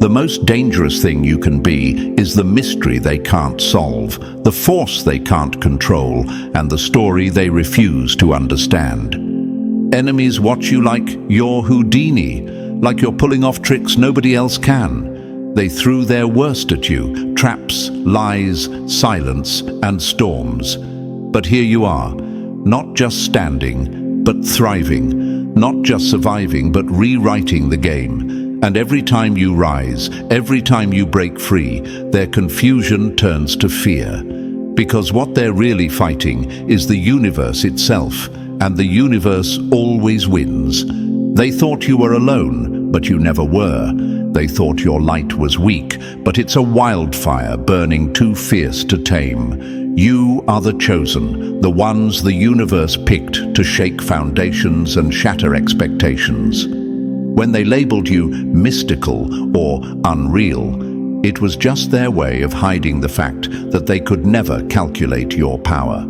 The most dangerous thing you can be is the mystery they can't solve, the force they can't control, and the story they refuse to understand. Enemies watch you like you're Houdini, like you're pulling off tricks nobody else can. They threw their worst at you: traps, lies, silence, and storms. But here you are, not just standing, but thriving, not just surviving, but rewriting the game. And every time you rise, every time you break free, their confusion turns to fear. Because what they're really fighting is the universe itself, and the universe always wins. They thought you were alone, but you never were. They thought your light was weak, but it's a wildfire burning too fierce to tame. You are the chosen, the ones the universe picked to shake foundations and shatter expectations. When they labeled you mystical or unreal, it was just their way of hiding the fact that they could never calculate your power.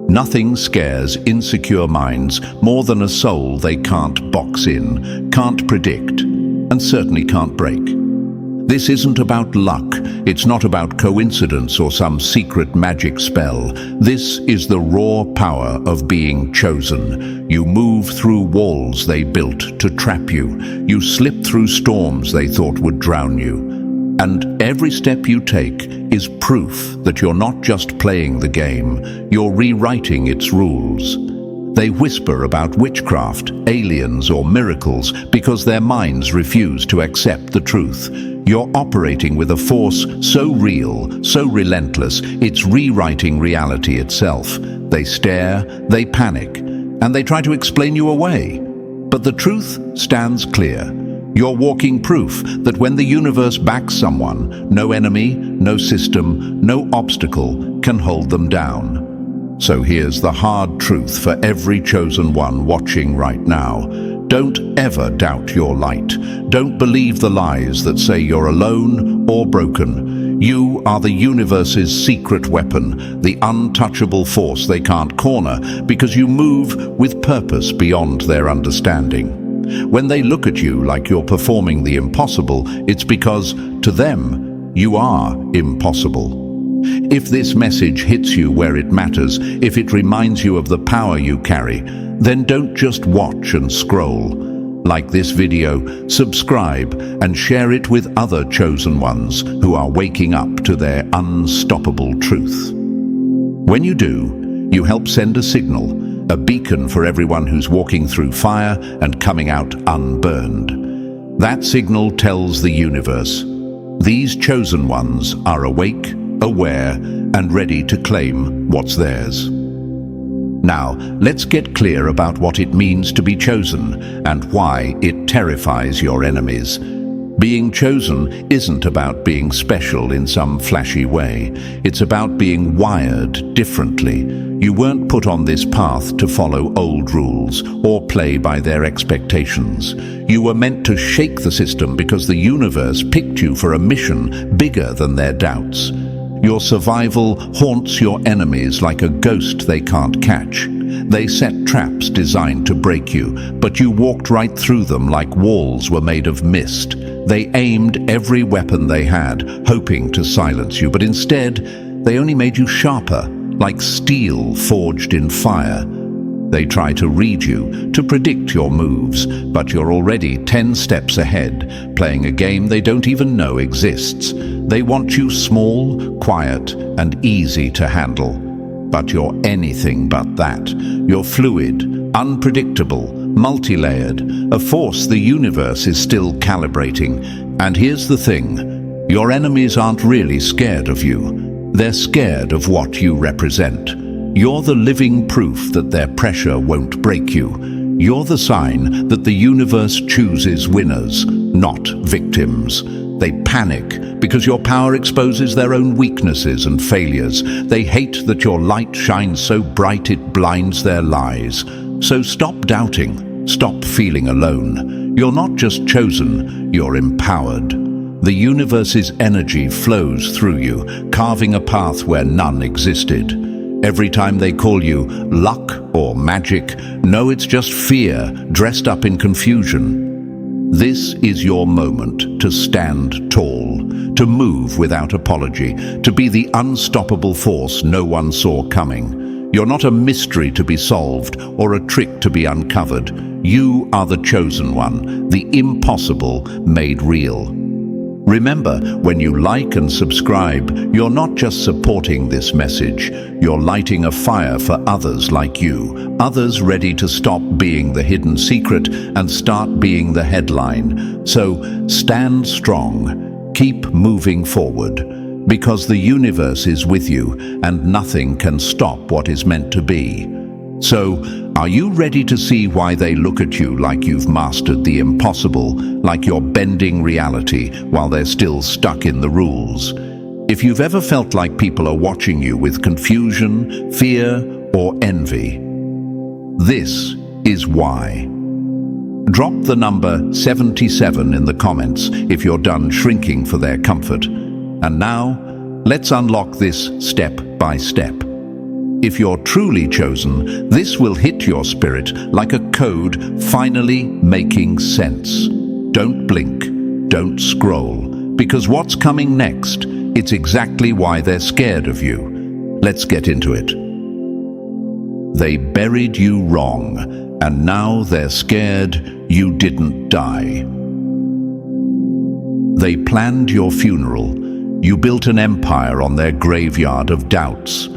Nothing scares insecure minds more than a soul they can't box in, can't predict, and certainly can't break. This isn't about luck, it's not about coincidence or some secret magic spell. This is the raw power of being chosen. You move through walls they built to trap you. You slip through storms they thought would drown you. And every step you take is proof that you're not just playing the game, you're rewriting its rules. They whisper about witchcraft, aliens, or miracles because their minds refuse to accept the truth. You're operating with a force so real, so relentless, it's rewriting reality itself. They stare, they panic, and they try to explain you away. But the truth stands clear. You're walking proof that when the universe backs someone, no enemy, no system, no obstacle can hold them down. So here's the hard truth for every chosen one watching right now. Don't ever doubt your light. Don't believe the lies that say you're alone or broken. You are the universe's secret weapon, the untouchable force they can't corner, because you move with purpose beyond their understanding. When they look at you like you're performing the impossible, it's because, to them, you are impossible. If this message hits you where it matters, if it reminds you of the power you carry, then don't just watch and scroll. Like this video, subscribe, and share it with other chosen ones who are waking up to their unstoppable truth. When you do, you help send a signal, a beacon for everyone who's walking through fire and coming out unburned. That signal tells the universe, these chosen ones are awake, aware, and ready to claim what's theirs. Now, let's get clear about what it means to be chosen and why it terrifies your enemies. Being chosen isn't about being special in some flashy way. It's about being wired differently. You weren't put on this path to follow old rules or play by their expectations. You were meant to shake the system because the universe picked you for a mission bigger than their doubts. Your survival haunts your enemies like a ghost they can't catch. They set traps designed to break you, but you walked right through them like walls were made of mist. They aimed every weapon they had, hoping to silence you, but instead, they only made you sharper, like steel forged in fire. They try to read you, to predict your moves, but you're already 10 steps ahead, playing a game they don't even know exists. They want you small, quiet, and easy to handle. But you're anything but that. You're fluid, unpredictable, multi-layered, a force the universe is still calibrating. And here's the thing, your enemies aren't really scared of you. They're scared of what you represent. You're the living proof that their pressure won't break you. You're the sign that the universe chooses winners, not victims. They panic because your power exposes their own weaknesses and failures. They hate that your light shines so bright it blinds their lies. So stop doubting, stop feeling alone. You're not just chosen, you're empowered. The universe's energy flows through you, carving a path where none existed. Every time they call you luck or magic, know it's just fear dressed up in confusion. This is your moment to stand tall, to move without apology, to be the unstoppable force no one saw coming. You're not a mystery to be solved or a trick to be uncovered. You are the chosen one, the impossible made real. Remember, when you like and subscribe, you're not just supporting this message, you're lighting a fire for others like you, others ready to stop being the hidden secret and start being the headline. So stand strong, keep moving forward, because the universe is with you and nothing can stop what is meant to be. So, are you ready to see why they look at you like you've mastered the impossible, like you're bending reality while they're still stuck in the rules? If you've ever felt like people are watching you with confusion, fear, or envy, this is why. Drop the number 77 in the comments if you're done shrinking for their comfort. And now, let's unlock this step by step. If you're truly chosen, this will hit your spirit like a code finally making sense. Don't blink, don't scroll, because what's coming next, it's exactly why they're scared of you. Let's get into it. They buried you wrong, and now they're scared you didn't die. They planned your funeral. You built an empire on their graveyard of doubts.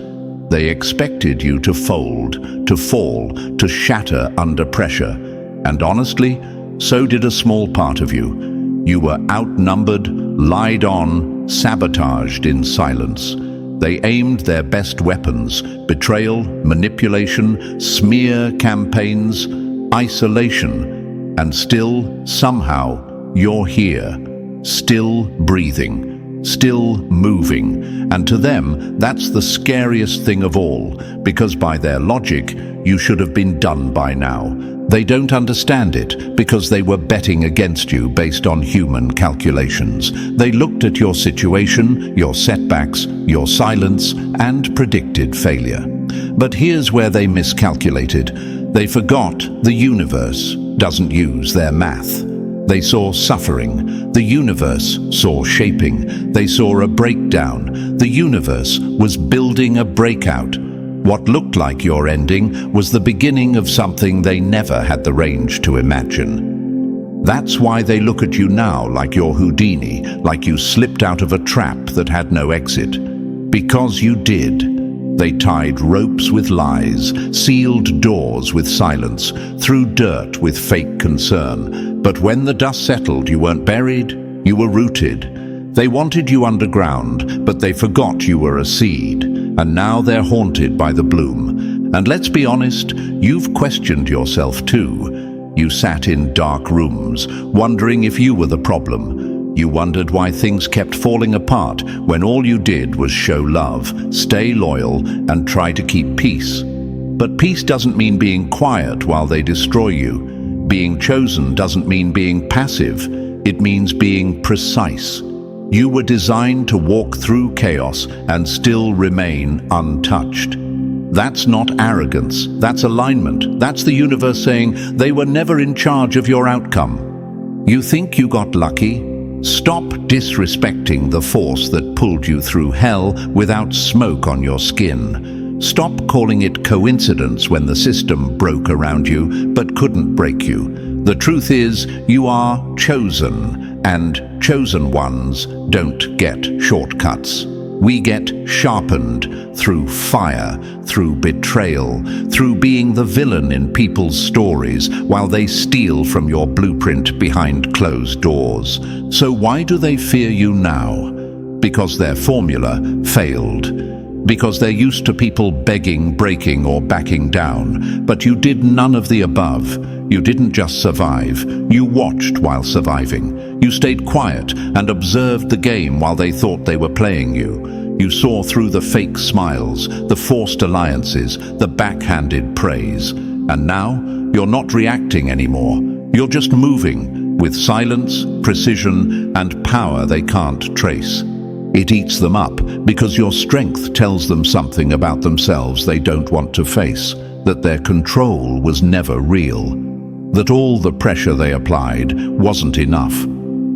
They expected you to fold, to fall, to shatter under pressure. And honestly, so did a small part of you. You were outnumbered, lied on, sabotaged in silence. They aimed their best weapons: betrayal, manipulation, smear campaigns, isolation. And still, somehow, you're here, still breathing, still moving, and to them, that's the scariest thing of all, because by their logic, you should have been done by now. They don't understand it because they were betting against you based on human calculations. They looked at your situation, your setbacks, your silence, and predicted failure. But here's where they miscalculated. They forgot the universe doesn't use their math. They saw suffering. The universe saw shaping. They saw a breakdown. The universe was building a breakout. What looked like your ending was the beginning of something they never had the range to imagine. That's why they look at you now like you're Houdini, like you slipped out of a trap that had no exit. Because you did. They tied ropes with lies, sealed doors with silence, threw dirt with fake concern. But when the dust settled, you weren't buried, you were rooted. They wanted you underground, but they forgot you were a seed. And now they're haunted by the bloom. And let's be honest, you've questioned yourself too. You sat in dark rooms, wondering if you were the problem. You wondered why things kept falling apart when all you did was show love, stay loyal, and try to keep peace. But peace doesn't mean being quiet while they destroy you. Being chosen doesn't mean being passive. It means being precise. You were designed to walk through chaos and still remain untouched. That's not arrogance, that's alignment. That's the universe saying they were never in charge of your outcome. You think you got lucky? Stop disrespecting the force that pulled you through hell without smoke on your skin. Stop calling it coincidence when the system broke around you but couldn't break you. The truth is, you are chosen, and chosen ones don't get shortcuts. We get sharpened through fire, through betrayal, through being the villain in people's stories while they steal from your blueprint behind closed doors. So why do they fear you now? Because their formula failed. Because they're used to people begging, breaking, or backing down. But you did none of the above. You didn't just survive. You watched while surviving. You stayed quiet and observed the game while they thought they were playing you. You saw through the fake smiles, the forced alliances, the backhanded praise. And now, you're not reacting anymore. You're just moving, with silence, precision, and power they can't trace. It eats them up because your strength tells them something about themselves they don't want to face, that their control was never real. That all the pressure they applied wasn't enough.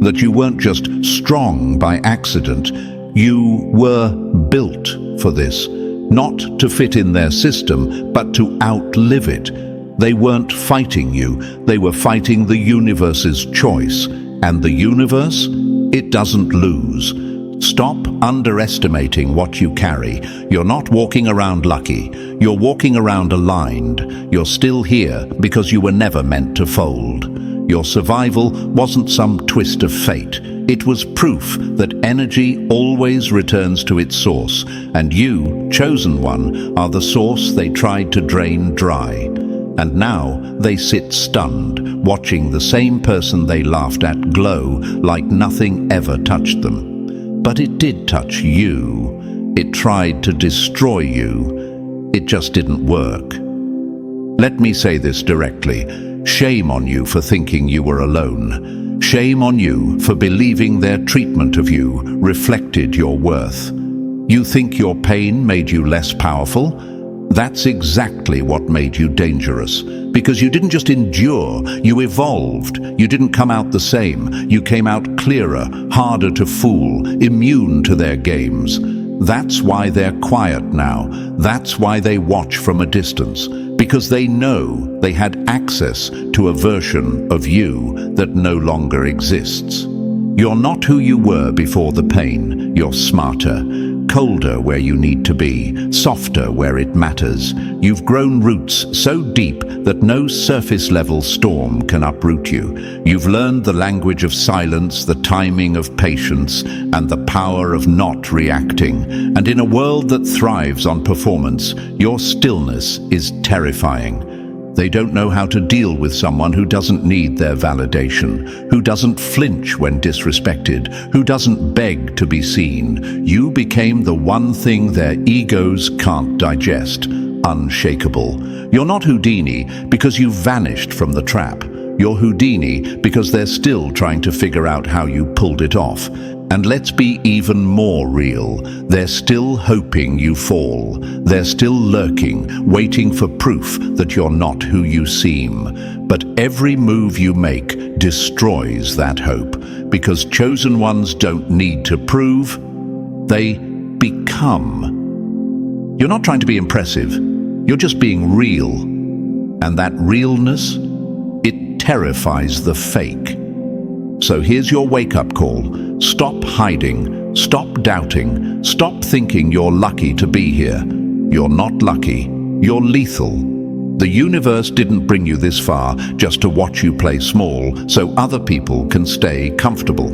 That you weren't just strong by accident, you were built for this. Not to fit in their system, but to outlive it. They weren't fighting you, they were fighting the universe's choice. And the universe, it doesn't lose. Stop underestimating what you carry. You're not walking around lucky. You're walking around aligned. You're still here because you were never meant to fold. Your survival wasn't some twist of fate. It was proof that energy always returns to its source, and you, chosen one, are the source they tried to drain dry. And now they sit stunned, watching the same person they laughed at glow like nothing ever touched them. But it did touch you. It tried to destroy you. It just didn't work. Let me say this directly. Shame on you for thinking you were alone. Shame on you for believing their treatment of you reflected your worth. You think your pain made you less powerful? That's exactly what made you dangerous. Because you didn't just endure, you evolved. You didn't come out the same. You came out clearer, harder to fool, immune to their games. That's why they're quiet now. That's why they watch from a distance. Because they know they had access to a version of you that no longer exists. You're not who you were before the pain. You're smarter, colder where you need to be, softer where it matters. You've grown roots so deep that no surface-level storm can uproot you. You've learned the language of silence, the timing of patience, and the power of not reacting. And in a world that thrives on performance, your stillness is terrifying. They don't know how to deal with someone who doesn't need their validation, who doesn't flinch when disrespected, who doesn't beg to be seen. You became the one thing their egos can't digest, unshakable. You're not Houdini because you vanished from the trap. You're Houdini because they're still trying to figure out how you pulled it off. And let's be even more real. They're still hoping you fall. They're still lurking, waiting for proof that you're not who you seem. But every move you make destroys that hope, because chosen ones don't need to prove, they become. You're not trying to be impressive. You're just being real. And that realness, it terrifies the fake. So here's your wake-up call. Stop hiding. Stop doubting. Stop thinking you're lucky to be here. You're not lucky. You're lethal. The universe didn't bring you this far just to watch you play small so other people can stay comfortable.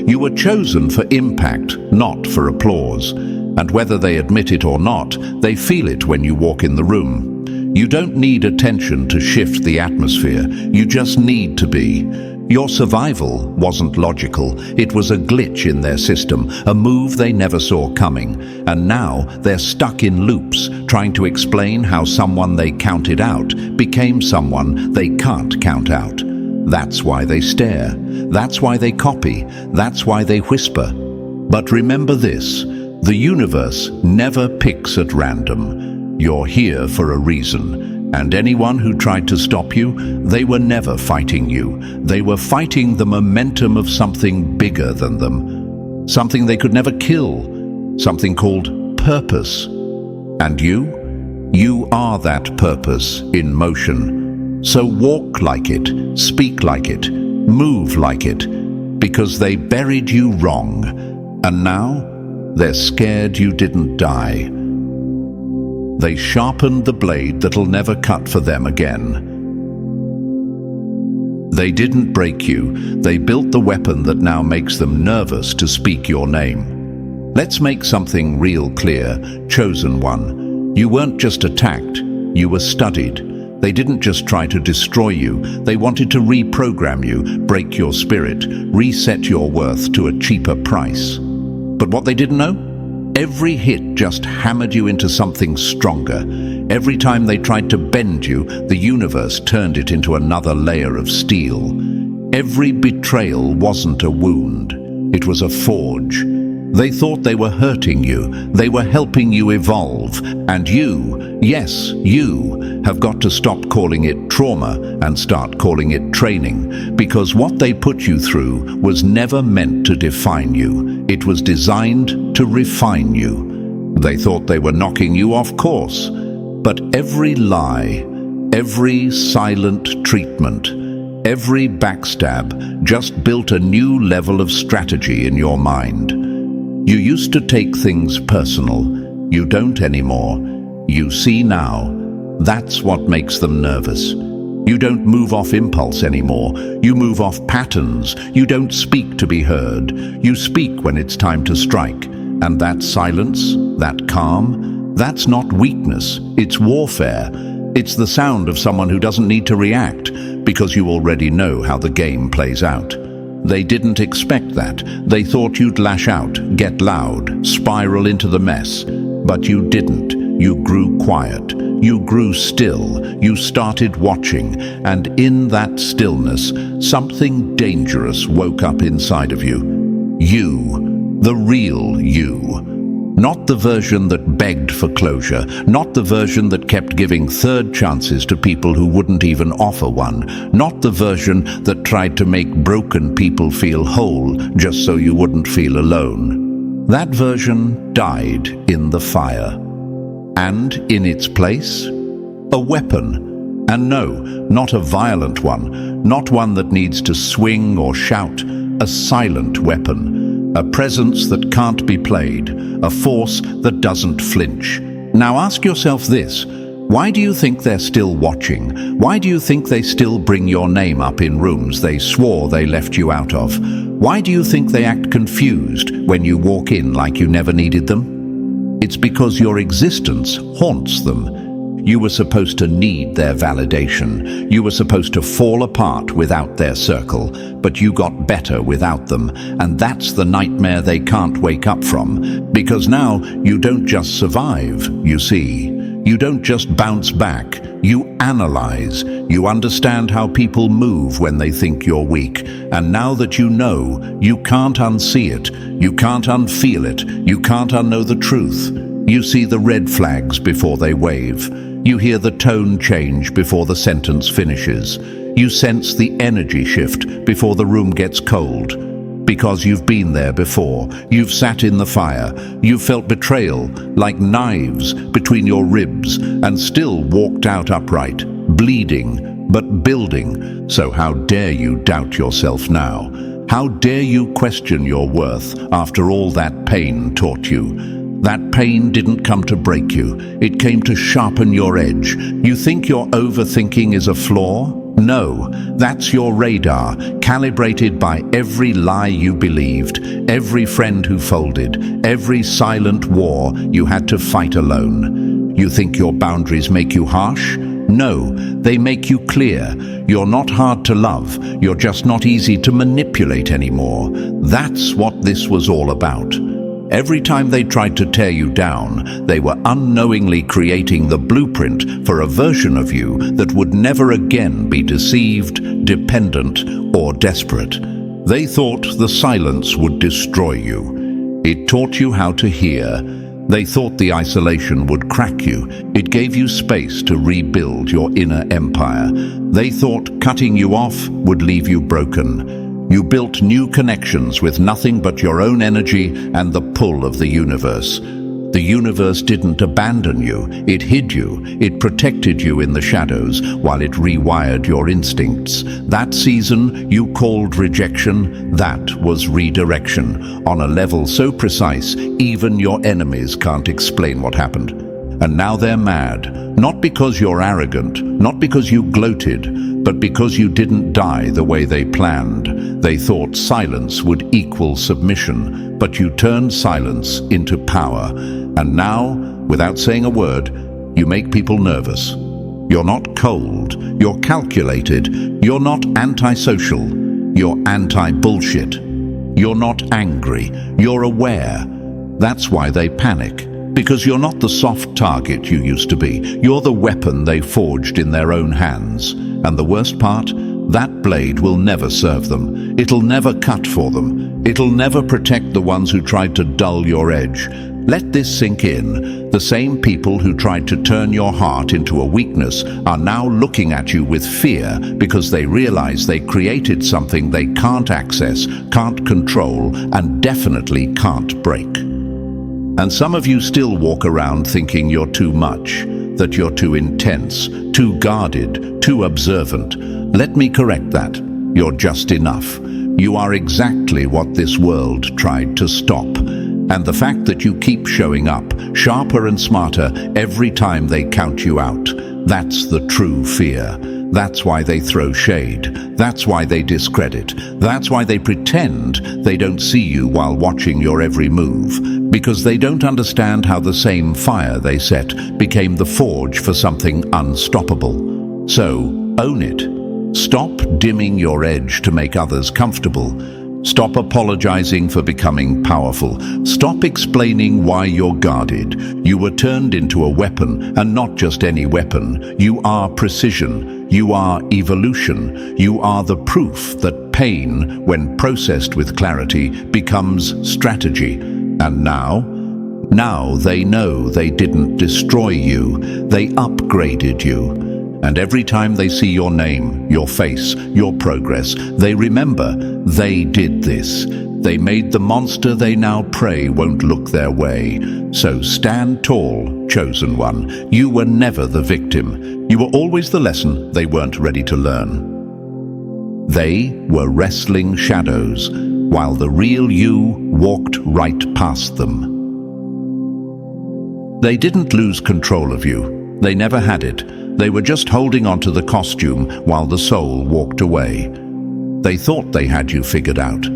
You were chosen for impact, not for applause. And whether they admit it or not, they feel it when you walk in the room. You don't need attention to shift the atmosphere. You just need to be. Your survival wasn't logical. It was a glitch in their system, a move they never saw coming. And now they're stuck in loops, trying to explain how someone they counted out became someone they can't count out. That's why they stare. That's why they copy. That's why they whisper. But remember this, the universe never picks at random. You're here for a reason. And anyone who tried to stop you, they were never fighting you. They were fighting the momentum of something bigger than them. Something they could never kill. Something called purpose. And you are that purpose in motion. So walk like it, speak like it, move like it, because they buried you wrong. And now they're scared you didn't die. They sharpened the blade that'll never cut for them again. They didn't break you. They built the weapon that now makes them nervous to speak your name. Let's make something real clear, chosen one. You weren't just attacked, you were studied. They didn't just try to destroy you. They wanted to reprogram you, break your spirit, reset your worth to a cheaper price. But what they didn't know? Every hit just hammered you into something stronger. Every time they tried to bend you, the universe turned it into another layer of steel. Every betrayal wasn't a wound. It was a forge. They thought they were hurting you, they were helping you evolve, and you, yes, you, have got to stop calling it trauma and start calling it training, because what they put you through was never meant to define you. It was designed to refine you. They thought they were knocking you off course, but every lie, every silent treatment, every backstab just built a new level of strategy in your mind. You used to take things personal. You don't anymore. You see now. That's what makes them nervous. You don't move off impulse anymore. You move off patterns. You don't speak to be heard. You speak when it's time to strike. And that silence, that calm, that's not weakness. It's warfare. It's the sound of someone who doesn't need to react because you already know how the game plays out. They didn't expect that. They thought you'd lash out, get loud, spiral into the mess. But you didn't. You grew quiet. You grew still. You started watching. And in that stillness, something dangerous woke up inside of you. You, the real you. Not the version that begged for closure, not the version that kept giving third chances to people who wouldn't even offer one, not the version that tried to make broken people feel whole just so you wouldn't feel alone. That version died in the fire. And in its place, a weapon. And no, not a violent one, not one that needs to swing or shout, a silent weapon. A presence that can't be played, a force that doesn't flinch. Now ask yourself this, why do you think they're still watching? Why do you think they still bring your name up in rooms they swore they left you out of? Why do you think they act confused when you walk in like you never needed them? It's because your existence haunts them. You were supposed to need their validation. You were supposed to fall apart without their circle, but you got better without them, and that's the nightmare they can't wake up from, because now you don't just survive, you see. You don't just bounce back. You analyze. You understand how people move when they think you're weak, and now that you know, you can't unsee it. You can't unfeel it. You can't unknow the truth. You see the red flags before they wave. You hear the tone change before the sentence finishes. You sense the energy shift before the room gets cold. Because you've been there before. You've sat in the fire. You've felt betrayal, like knives between your ribs, and still walked out upright, bleeding, but building. So how dare you doubt yourself now? How dare you question your worth after all that pain taught you? That pain didn't come to break you. It came to sharpen your edge. You think your overthinking is a flaw? No, that's your radar, calibrated by every lie you believed, every friend who folded, every silent war you had to fight alone. You think your boundaries make you harsh? No, they make you clear. You're not hard to love. You're just not easy to manipulate anymore. That's what this was all about. Every time they tried to tear you down, they were unknowingly creating the blueprint for a version of you that would never again be deceived, dependent, or desperate. They thought the silence would destroy you. It taught you how to hear. They thought the isolation would crack you. It gave you space to rebuild your inner empire. They thought cutting you off would leave you broken. You built new connections with nothing but your own energy and the pull of the universe. The universe didn't abandon you. It hid you. It protected you in the shadows while it rewired your instincts. That season you called rejection, that was redirection, on a level so precise even your enemies can't explain what happened. And now they're mad, not because you're arrogant, not because you gloated, but because you didn't die the way they planned. They thought silence would equal submission, but you turned silence into power. And now, without saying a word, you make people nervous. You're not cold, you're calculated, you're not antisocial, you're anti-bullshit. You're not angry, you're aware. That's why they panic. Because you're not the soft target you used to be. You're the weapon they forged in their own hands. And the worst part? That blade will never serve them. It'll never cut for them. It'll never protect the ones who tried to dull your edge. Let this sink in. The same people who tried to turn your heart into a weakness are now looking at you with fear because they realize they created something they can't access, can't control, and definitely can't break. And some of you still walk around thinking you're too much, that you're too intense, too guarded, too observant. Let me correct that. You're just enough. You are exactly what this world tried to stop. And the fact that you keep showing up, sharper and smarter, every time they count you out, that's the true fear. That's why they throw shade. That's why they discredit. That's why they pretend they don't see you while watching your every move. Because they don't understand how the same fire they set became the forge for something unstoppable. So, own it. Stop dimming your edge to make others comfortable. Stop apologizing for becoming powerful. Stop explaining why you're guarded. You were turned into a weapon, and not just any weapon. You are precision. You are evolution. You are the proof that pain, when processed with clarity, becomes strategy. And now they know they didn't destroy you. They upgraded you. And every time they see your name, your face, your progress, they remember they did this. They made the monster they now pray won't look their way. So stand tall, chosen one. You were never the victim. You were always the lesson they weren't ready to learn. They were wrestling shadows, while the real you walked right past them. They didn't lose control of you. They never had it. They were just holding on to the costume while the soul walked away. They thought they had you figured out.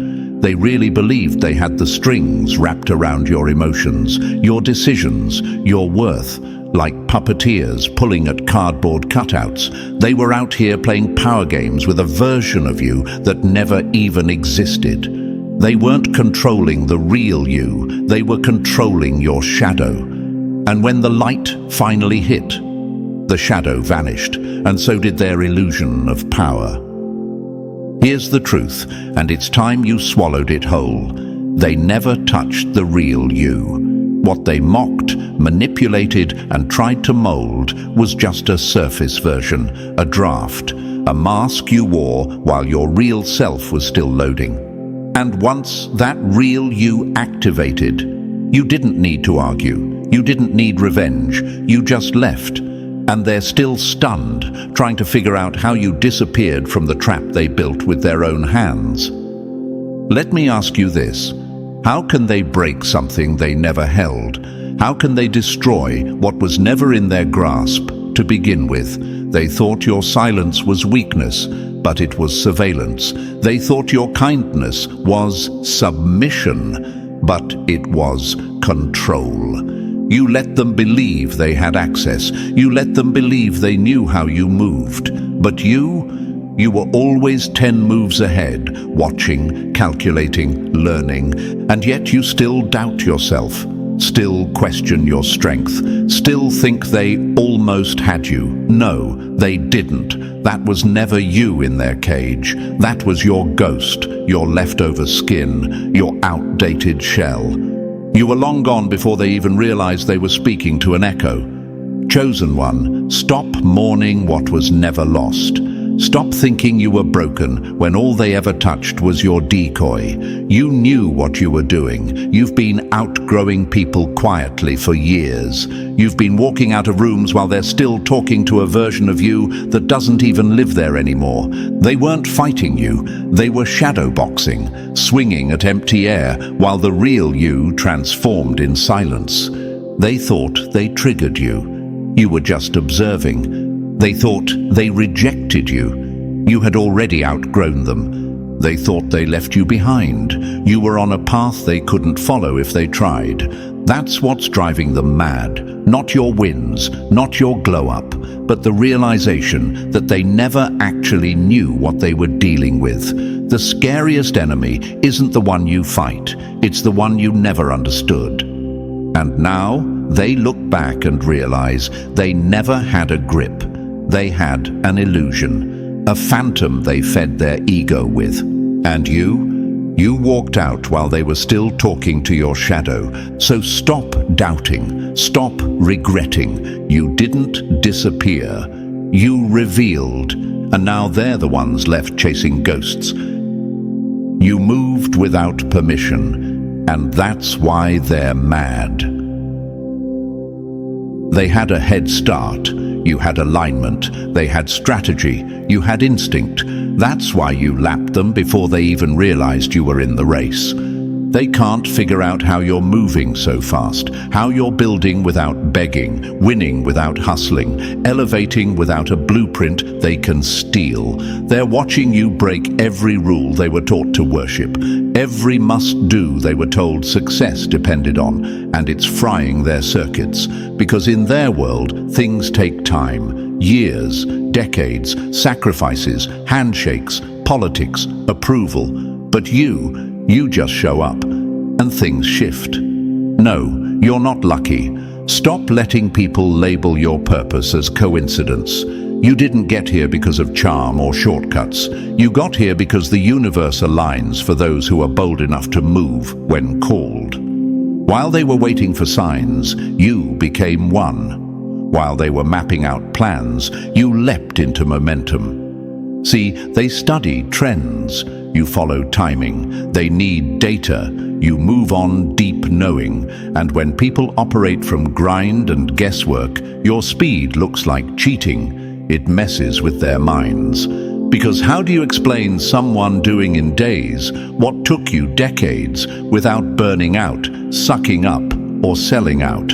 They really believed they had the strings wrapped around your emotions, your decisions, your worth, like puppeteers pulling at cardboard cutouts. They were out here playing power games with a version of you that never even existed. They weren't controlling the real you. They were controlling your shadow. And when the light finally hit, the shadow vanished, and so did their illusion of power. Here's the truth, and it's time you swallowed it whole. They never touched the real you. What they mocked, manipulated, and tried to mold was just a surface version, a draft, a mask you wore while your real self was still loading. And once that real you activated, you didn't need to argue. You didn't need revenge. You just left. And they're still stunned, trying to figure out how you disappeared from the trap they built with their own hands. Let me ask you this. How can they break something they never held? How can they destroy what was never in their grasp to begin with? They thought your silence was weakness, but it was surveillance. They thought your kindness was submission, but it was control. You let them believe they had access. You let them believe they knew how you moved. But you were always 10 moves ahead, watching, calculating, learning, and yet you still doubt yourself, still question your strength, still think they almost had you. No, they didn't. That was never you in their cage. That was your ghost, your leftover skin, your outdated shell. You were long gone before they even realized they were speaking to an echo. Chosen one, stop mourning what was never lost. Stop thinking you were broken when all they ever touched was your decoy. You knew what you were doing. You've been outgrowing people quietly for years. You've been walking out of rooms while they're still talking to a version of you that doesn't even live there anymore. They weren't fighting you. They were shadowboxing, swinging at empty air while the real you transformed in silence. They thought they triggered you. You were just observing. They thought they rejected you. You had already outgrown them. They thought they left you behind. You were on a path they couldn't follow if they tried. That's what's driving them mad. Not your wins, not your glow-up, but the realization that they never actually knew what they were dealing with. The scariest enemy isn't the one you fight. It's the one you never understood. And now they look back and realize they never had a grip. They had an illusion, a phantom they fed their ego with. And You walked out while they were still talking to your shadow. So stop doubting, stop regretting. You didn't disappear. You revealed, and now they're the ones left chasing ghosts. You moved without permission, and that's why they're mad. They had a head start. You had alignment. They had strategy. You had instinct. That's why you lapped them before they even realized you were in the race. They can't figure out how you're moving so fast, how you're building without begging, winning without hustling, elevating without a blueprint they can steal. They're watching you break every rule they were taught to worship, every must-do they were told success depended on, and it's frying their circuits. Because in their world, things take time, years, decades, sacrifices, handshakes, politics, approval. But you just show up, and things shift. No, you're not lucky. Stop letting people label your purpose as coincidence. You didn't get here because of charm or shortcuts. You got here because the universe aligns for those who are bold enough to move when called. While they were waiting for signs, you became one. While they were mapping out plans, you leapt into momentum. See, they study trends. You follow timing. They need data. You move on deep knowing. And when people operate from grind and guesswork, your speed looks like cheating. It messes with their minds. Because how do you explain someone doing in days what took you decades without burning out, sucking up, or selling out?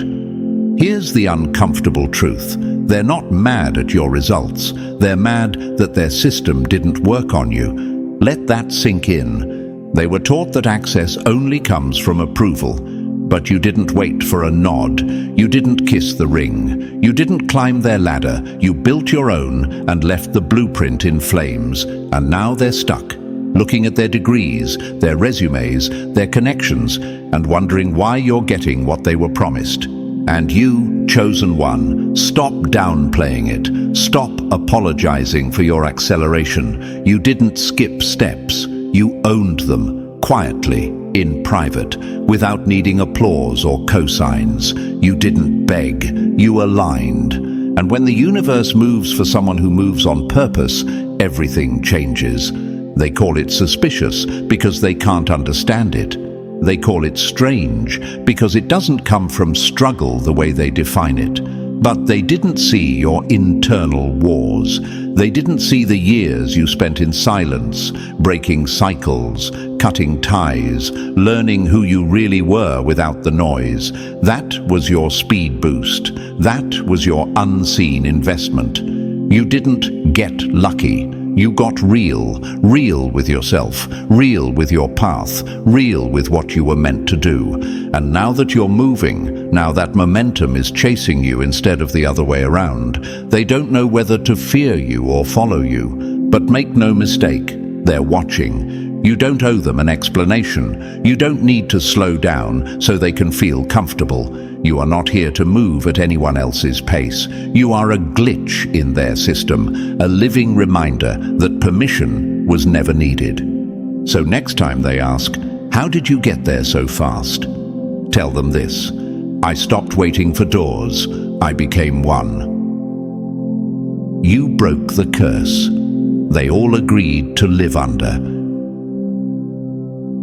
Here's the uncomfortable truth. They're not mad at your results. They're mad that their system didn't work on you. Let that sink in. They were taught that access only comes from approval. But you didn't wait for a nod. You didn't kiss the ring. You didn't climb their ladder. You built your own and left the blueprint in flames. And now they're stuck, looking at their degrees, their resumes, their connections, and wondering why you're getting what they were promised. And you, chosen one, stop downplaying it. Stop apologizing for your acceleration. You didn't skip steps. You owned them, quietly, in private, without needing applause or cosigns. You didn't beg. You aligned. And when the universe moves for someone who moves on purpose, everything changes. They call it suspicious because they can't understand it. They call it strange because it doesn't come from struggle the way they define it. But they didn't see your internal wars. They didn't see the years you spent in silence, breaking cycles, cutting ties, learning who you really were without the noise. That was your speed boost. That was your unseen investment. You didn't get lucky. You got real with yourself, real with your path, real with what you were meant to do. And now that you're moving, now that momentum is chasing you instead of the other way around, they don't know whether to fear you or follow you. But make no mistake, they're watching. You don't owe them an explanation. You don't need to slow down so they can feel comfortable. You are not here to move at anyone else's pace. You are a glitch in their system, a living reminder that permission was never needed. So next time they ask, "How did you get there so fast?" Tell them this: I stopped waiting for doors. I became one. You broke the curse they all agreed to live under.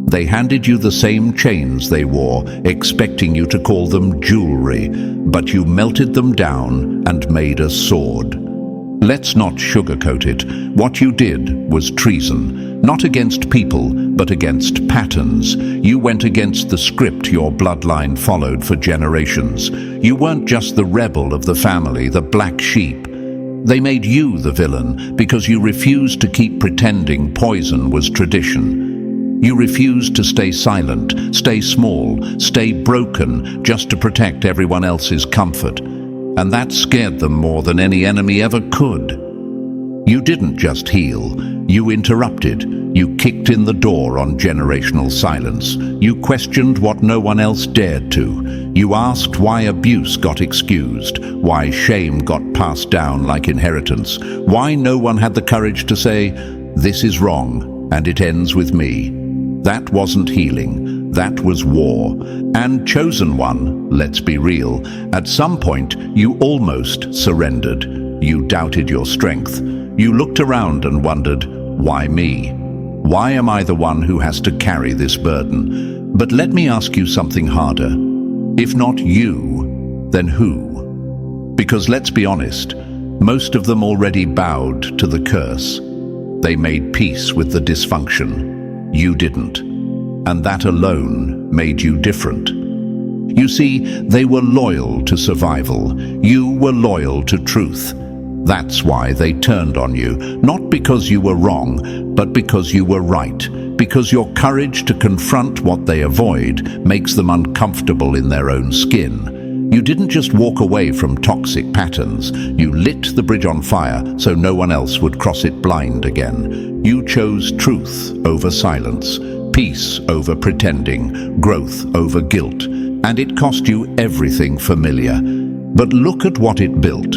They handed you the same chains they wore, expecting you to call them jewelry, but you melted them down and made a sword. Let's not sugarcoat it. What you did was treason, not against people, but against patterns. You went against the script your bloodline followed for generations. You weren't just the rebel of the family, the black sheep. They made you the villain because you refused to keep pretending poison was tradition. You refused to stay silent, stay small, stay broken just to protect everyone else's comfort. And that scared them more than any enemy ever could. You didn't just heal, you interrupted. You kicked in the door on generational silence. You questioned what no one else dared to. You asked why abuse got excused, why shame got passed down like inheritance, why no one had the courage to say, "This is wrong, and it ends with me." That wasn't healing, that was war. And chosen one, let's be real, at some point you almost surrendered. You doubted your strength. You looked around and wondered, why me? Why am I the one who has to carry this burden? But let me ask you something harder. If not you, then who? Because let's be honest, most of them already bowed to the curse. They made peace with the dysfunction. You didn't. And that alone made you different. You see, they were loyal to survival. You were loyal to truth. That's why they turned on you, not because you were wrong, but because you were right. Because your courage to confront what they avoid makes them uncomfortable in their own skin. You didn't just walk away from toxic patterns. You lit the bridge on fire so no one else would cross it blind again. You chose truth over silence, peace over pretending, growth over guilt. And it cost you everything familiar. But look at what it built.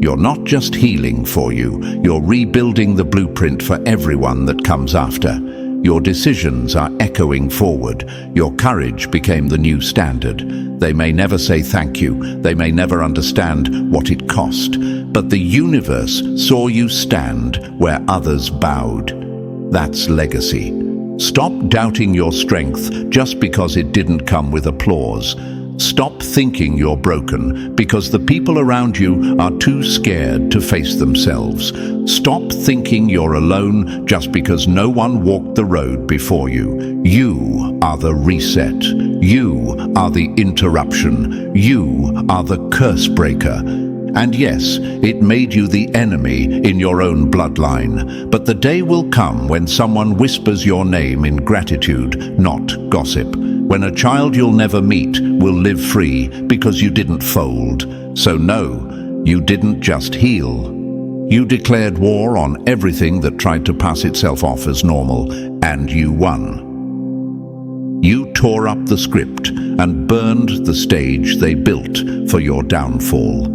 You're not just healing for you, you're rebuilding the blueprint for everyone that comes after. Your decisions are echoing forward. Your courage became the new standard. They may never say thank you, they may never understand what it cost, but the universe saw you stand where others bowed. That's legacy. Stop doubting your strength just because it didn't come with applause. Stop thinking you're broken because the people around you are too scared to face themselves. Stop thinking you're alone just because no one walked the road before you. You are the reset. You are the interruption. You are the curse breaker. And yes, it made you the enemy in your own bloodline. But the day will come when someone whispers your name in gratitude, not gossip. When a child you'll never meet will live free because you didn't fold. So no, you didn't just heal. You declared war on everything that tried to pass itself off as normal, and you won. You tore up the script and burned the stage they built for your downfall.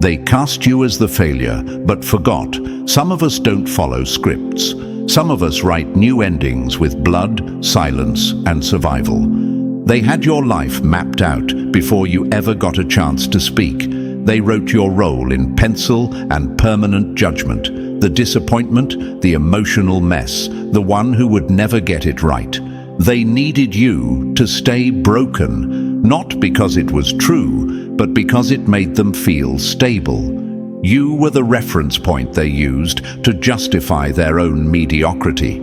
They cast you as the failure, but forgot, some of us don't follow scripts. Some of us write new endings with blood, silence, and survival. They had your life mapped out before you ever got a chance to speak. They wrote your role in pencil and permanent judgment, the disappointment, the emotional mess, the one who would never get it right. They needed you to stay broken, not because it was true, but because it made them feel stable. You were the reference point they used to justify their own mediocrity.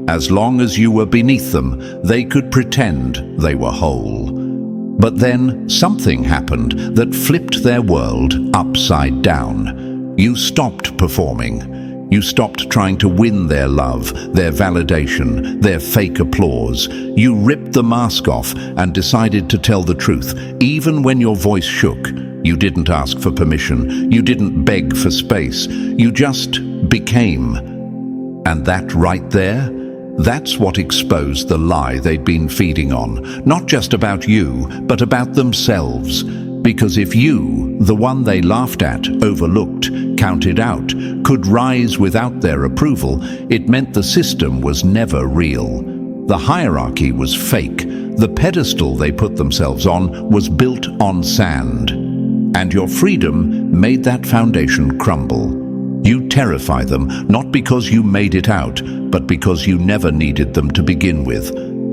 As long as you were beneath them, they could pretend they were whole. But then something happened that flipped their world upside down. You stopped performing. You stopped trying to win their love, their validation, their fake applause. You ripped the mask off and decided to tell the truth, even when your voice shook. You didn't ask for permission. You didn't beg for space. You just became. And that right there, that's what exposed the lie they'd been feeding on. Not just about you, but about themselves. Because if you, the one they laughed at, overlooked, counted out, could rise without their approval, it meant the system was never real. The hierarchy was fake. The pedestal they put themselves on was built on sand. And your freedom made that foundation crumble. You terrify them, not because you made it out, but because you never needed them to begin with.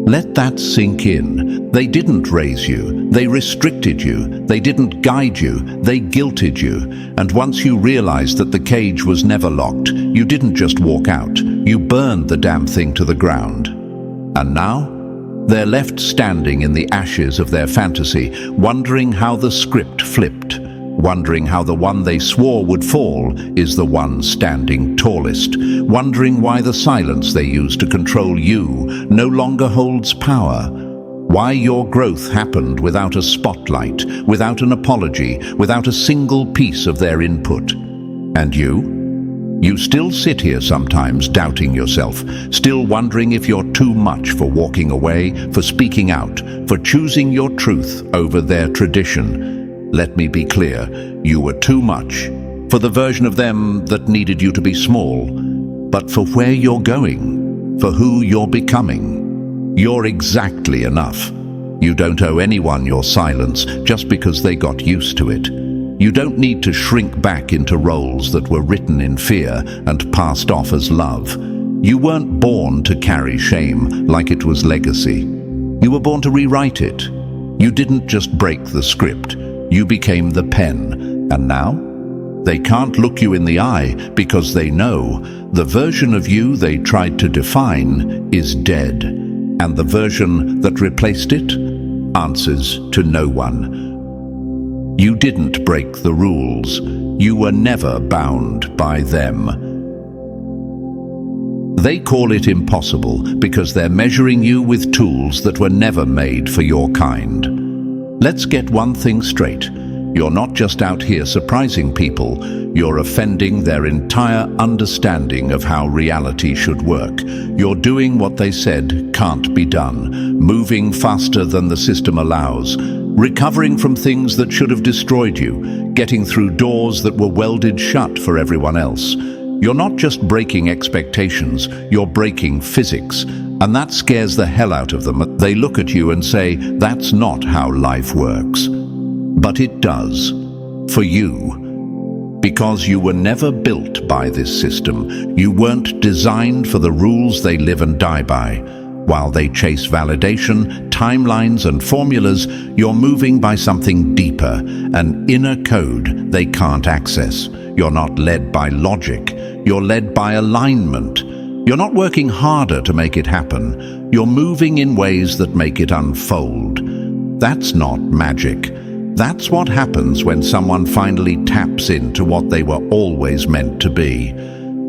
Let that sink in. They didn't raise you. They restricted you. They didn't guide you. They guilted you. And once you realized that the cage was never locked, you didn't just walk out. You burned the damn thing to the ground. And now, they're left standing in the ashes of their fantasy, wondering how the script flipped, wondering how the one they swore would fall is the one standing tallest, wondering why the silence they used to control you no longer holds power, why your growth happened without a spotlight, without an apology, without a single piece of their input. And you? You still sit here sometimes doubting yourself, still wondering if you're too much for walking away, for speaking out, for choosing your truth over their tradition. Let me be clear, you were too much for the version of them that needed you to be small, but for where you're going, for who you're becoming. You're exactly enough. You don't owe anyone your silence just because they got used to it. You don't need to shrink back into roles that were written in fear and passed off as love. You weren't born to carry shame like it was legacy. You were born to rewrite it. You didn't just break the script. You became the pen. And now? They can't look you in the eye because they know the version of you they tried to define is dead. And the version that replaced it answers to no one. You didn't break the rules. You were never bound by them. They call it impossible because they're measuring you with tools that were never made for your kind. Let's get one thing straight. You're not just out here surprising people, you're offending their entire understanding of how reality should work. You're doing what they said can't be done, moving faster than the system allows, recovering from things that should have destroyed you, getting through doors that were welded shut for everyone else. You're not just breaking expectations, you're breaking physics, and that scares the hell out of them. They look at you and say, that's not how life works. But it does, for you. Because you were never built by this system. You weren't designed for the rules they live and die by. While they chase validation, timelines and formulas, you're moving by something deeper, an inner code they can't access. You're not led by logic, you're led by alignment. You're not working harder to make it happen. You're moving in ways that make it unfold. That's not magic. That's what happens when someone finally taps into what they were always meant to be.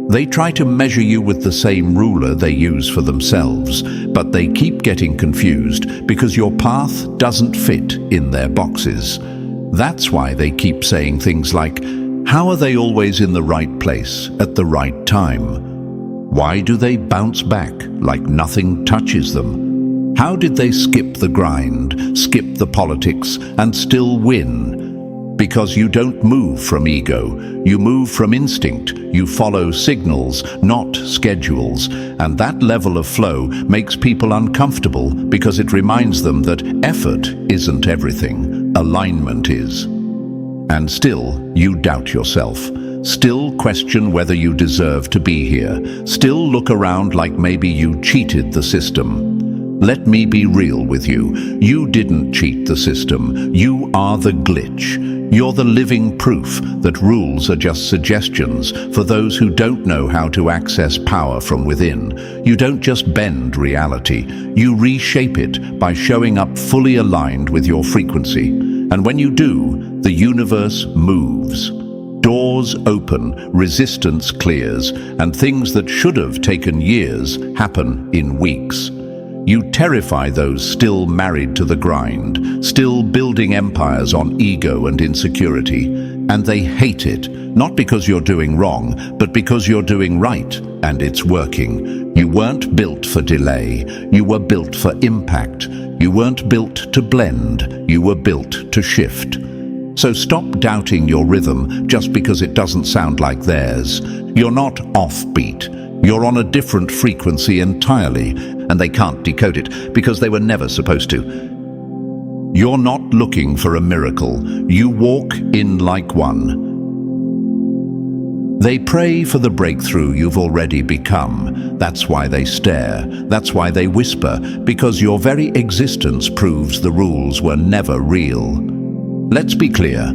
They try to measure you with the same ruler they use for themselves, but they keep getting confused because your path doesn't fit in their boxes. That's why they keep saying things like, how are they always in the right place at the right time? Why do they bounce back like nothing touches them? How did they skip the grind, skip the politics, and still win? Because you don't move from ego, you move from instinct. You follow signals, not schedules. And that level of flow makes people uncomfortable because it reminds them that effort isn't everything, alignment is. And still, you doubt yourself. Still question whether you deserve to be here. Still look around like maybe you cheated the system. Let me be real with you. You didn't cheat the system. You are the glitch. You're the living proof that rules are just suggestions for those who don't know how to access power from within. You don't just bend reality. You reshape it by showing up fully aligned with your frequency. And when you do, the universe moves. Doors open, resistance clears, and things that should have taken years happen in weeks. You terrify those still married to the grind, still building empires on ego and insecurity, and they hate it, not because you're doing wrong, but because you're doing right, and it's working. You weren't built for delay, you were built for impact. You weren't built to blend, you were built to shift. So stop doubting your rhythm just because it doesn't sound like theirs. You're not offbeat. You're on a different frequency entirely, and they can't decode it because they were never supposed to. You're not looking for a miracle. You walk in like one. They pray for the breakthrough you've already become. That's why they stare. That's why they whisper, because your very existence proves the rules were never real. Let's be clear.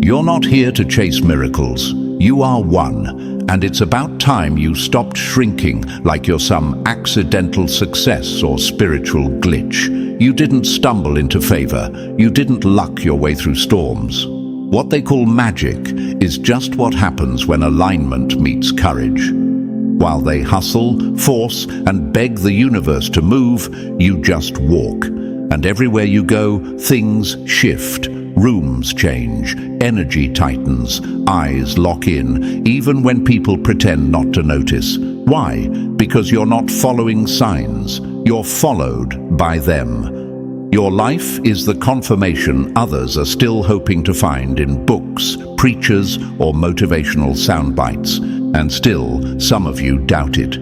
You're not here to chase miracles. You are one, and it's about time you stopped shrinking like you're some accidental success or spiritual glitch. You didn't stumble into favor. You didn't luck your way through storms. What they call magic is just what happens when alignment meets courage. While they hustle, force, and beg the universe to move, you just walk. And everywhere you go, things shift. Rooms change, energy tightens, eyes lock in, even when people pretend not to notice. Why? Because you're not following signs. You're followed by them. Your life is the confirmation others are still hoping to find in books, preachers, or motivational sound bites. And still, some of you doubt it.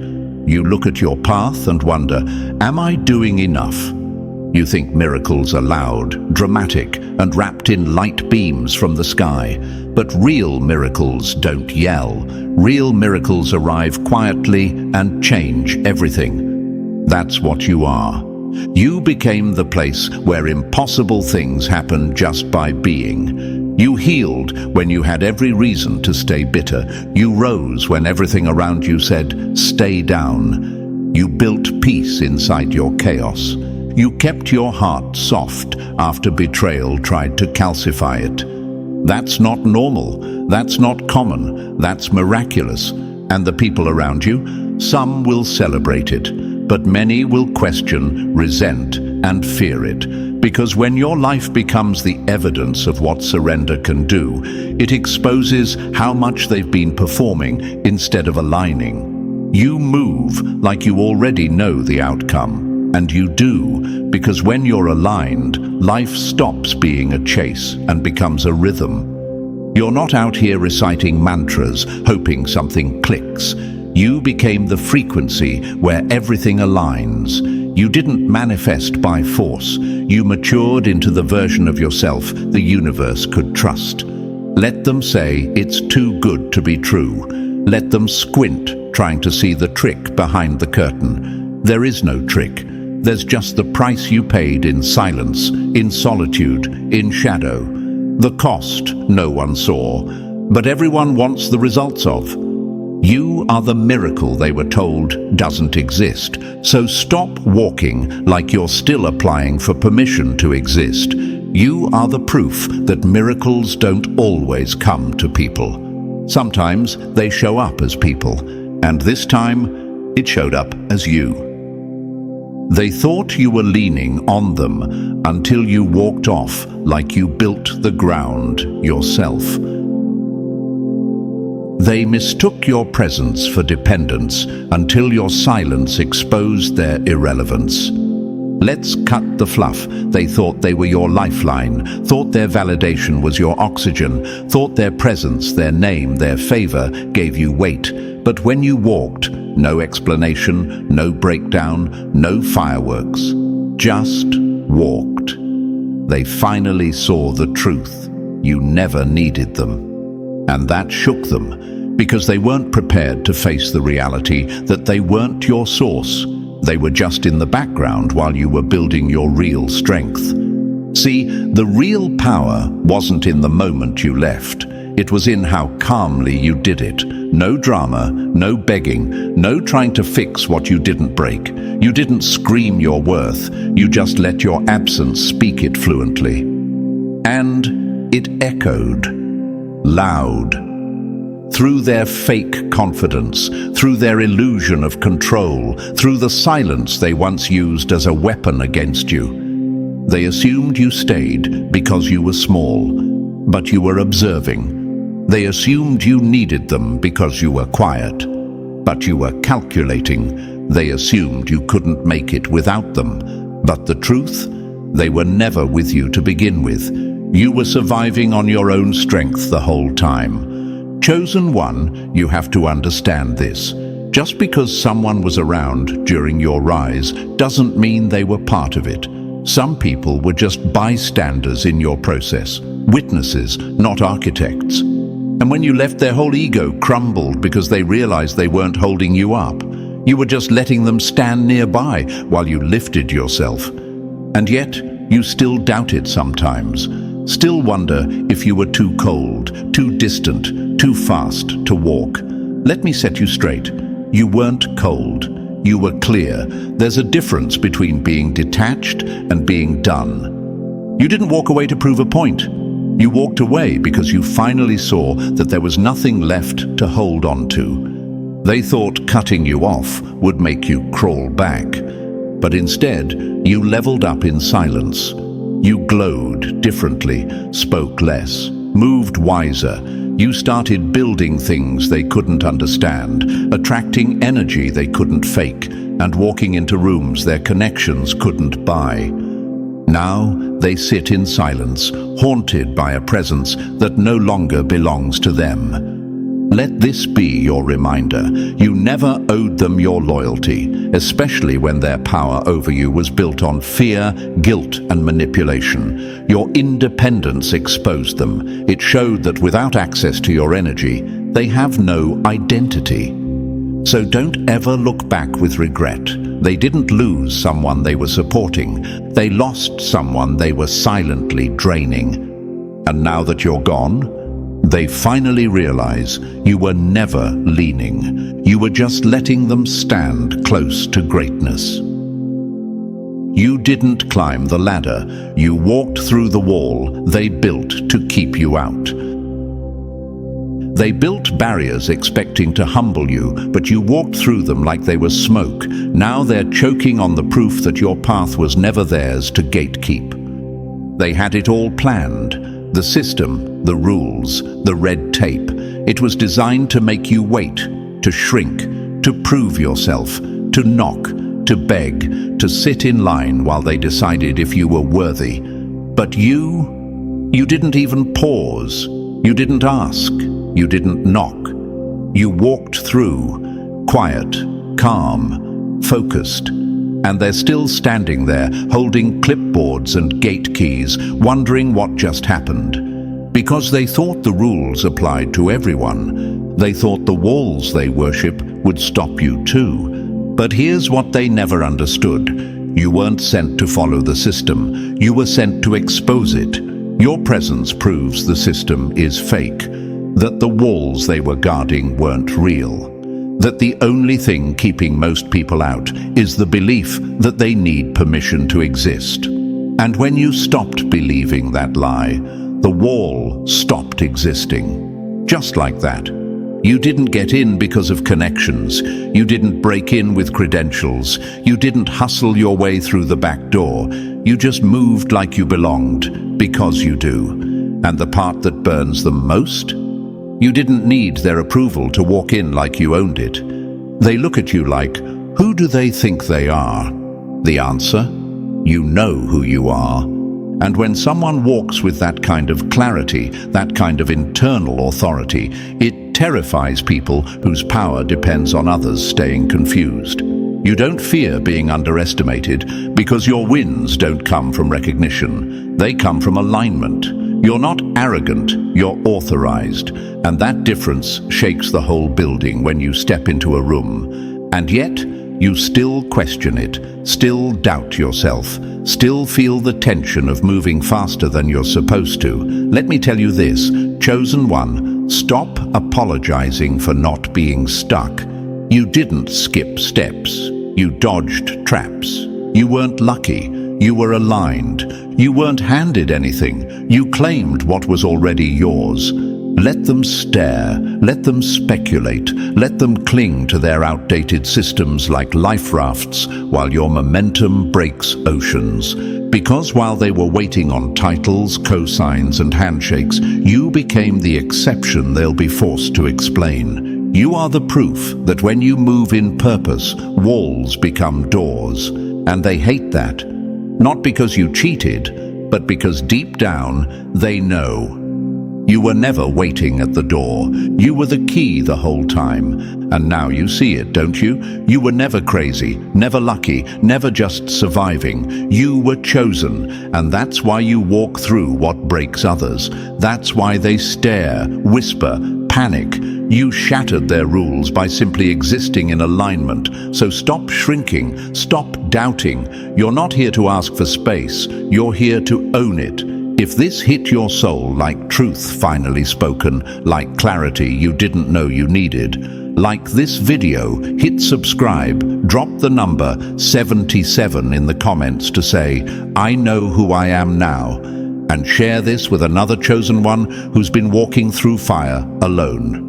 You look at your path and wonder, am I doing enough? You think miracles are loud, dramatic, and wrapped in light beams from the sky. But real miracles don't yell. Real miracles arrive quietly and change everything. That's what you are. You became the place where impossible things happen just by being. You healed when you had every reason to stay bitter. You rose when everything around you said, stay down. You built peace inside your chaos. You kept your heart soft after betrayal tried to calcify it. That's not normal. That's not common. That's miraculous. And the people around you, some will celebrate it, but many will question, resent, and fear it. Because when your life becomes the evidence of what surrender can do, it exposes how much they've been performing instead of aligning. You move like you already know the outcome. And you do, because when you're aligned, life stops being a chase and becomes a rhythm. You're not out here reciting mantras, hoping something clicks. You became the frequency where everything aligns. You didn't manifest by force. You matured into the version of yourself the universe could trust. Let them say it's too good to be true. Let them squint, trying to see the trick behind the curtain. There is no trick. There's just the price you paid in silence, in solitude, in shadow. The cost no one saw, but everyone wants the results of. You are the miracle they were told doesn't exist. So stop walking like you're still applying for permission to exist. You are the proof that miracles don't always come to people. Sometimes they show up as people, and this time it showed up as you. They thought you were leaning on them until you walked off like you built the ground yourself. They mistook your presence for dependence until your silence exposed their irrelevance. Let's cut the fluff. They thought they were your lifeline, thought their validation was your oxygen, thought their presence, their name, their favor gave you weight. But when you walked, no explanation, no breakdown, no fireworks. Just walked. They finally saw the truth. You never needed them. And that shook them, because they weren't prepared to face the reality that they weren't your source. They were just in the background while you were building your real strength. See, the real power wasn't in the moment you left. It was in how calmly you did it. No drama, no begging, no trying to fix what you didn't break. You didn't scream your worth. You just let your absence speak it fluently. And it echoed, loud. Through their fake confidence, through their illusion of control, through the silence they once used as a weapon against you. They assumed you stayed because you were small, but you were observing. They assumed you needed them because you were quiet, but you were calculating. They assumed you couldn't make it without them. But the truth? They were never with you to begin with. You were surviving on your own strength the whole time. Chosen one, you have to understand this. Just because someone was around during your rise doesn't mean they were part of it. Some people were just bystanders in your process, witnesses, not architects. And when you left, their whole ego crumbled because they realized they weren't holding you up. You were just letting them stand nearby while you lifted yourself. And yet, you still doubted sometimes. Still wonder if you were too cold, too distant, too fast to walk. Let me set you straight. You weren't cold. You were clear. There's a difference between being detached and being done. You didn't walk away to prove a point. You walked away because you finally saw that there was nothing left to hold on to. They thought cutting you off would make you crawl back. But instead, you leveled up in silence. You glowed differently, spoke less, moved wiser. You started building things they couldn't understand, attracting energy they couldn't fake, and walking into rooms their connections couldn't buy. Now they sit in silence, haunted by a presence that no longer belongs to them. Let this be your reminder. You never owed them your loyalty, especially when their power over you was built on fear, guilt, and manipulation. Your independence exposed them. It showed that without access to your energy, they have no identity. So don't ever look back with regret. They didn't lose someone they were supporting. They lost someone they were silently draining. And now that you're gone, they finally realize you were never leaning. You were just letting them stand close to greatness. You didn't climb the ladder. You walked through the wall they built to keep you out. They built barriers expecting to humble you, but you walked through them like they were smoke. Now they're choking on the proof that your path was never theirs to gatekeep. They had it all planned. The system, the rules, the red tape. It was designed to make you wait, to shrink, to prove yourself, to knock, to beg, to sit in line while they decided if you were worthy. But you didn't even pause. You didn't ask. You didn't knock. You walked through, quiet, calm, focused. And they're still standing there, holding clipboards and gate keys, wondering what just happened. Because they thought the rules applied to everyone. They thought the walls they worship would stop you too. But here's what they never understood. You weren't sent to follow the system. You were sent to expose it. Your presence proves the system is fake, that the walls they were guarding weren't real. That the only thing keeping most people out is the belief that they need permission to exist. And when you stopped believing that lie, the wall stopped existing. Just like that. You didn't get in because of connections. You didn't break in with credentials. You didn't hustle your way through the back door. You just moved like you belonged, because you do. And the part that burns them most? You didn't need their approval to walk in like you owned it. They look at you like, who do they think they are? The answer? You know who you are. And when someone walks with that kind of clarity, that kind of internal authority, it terrifies people whose power depends on others staying confused. You don't fear being underestimated because your wins don't come from recognition. They come from alignment. You're not arrogant, you're authorized, and that difference shakes the whole building when you step into a room. And yet, you still question it, still doubt yourself, still feel the tension of moving faster than you're supposed to. Let me tell you this, chosen one, stop apologizing for not being stuck. You didn't skip steps, you dodged traps. You weren't lucky. You were aligned. You weren't handed anything. You claimed what was already yours. Let them stare. Let them speculate. Let them cling to their outdated systems like life rafts while your momentum breaks oceans. Because while they were waiting on titles, cosigns, and handshakes, you became the exception they'll be forced to explain. You are the proof that when you move in purpose, walls become doors. And they hate that. Not because you cheated, but because deep down, they know. You were never waiting at the door. You were the key the whole time. And now you see it, don't you? You were never crazy, never lucky, never just surviving. You were chosen, and that's why you walk through what breaks others. That's why they stare, whisper, panic. You shattered their rules by simply existing in alignment. So stop shrinking, stop doubting. You're not here to ask for space. You're here to own it. If this hit your soul like truth finally spoken, like clarity you didn't know you needed, like this video, hit subscribe, drop the number 77 in the comments to say, I know who I am now, and share this with another chosen one who's been walking through fire alone.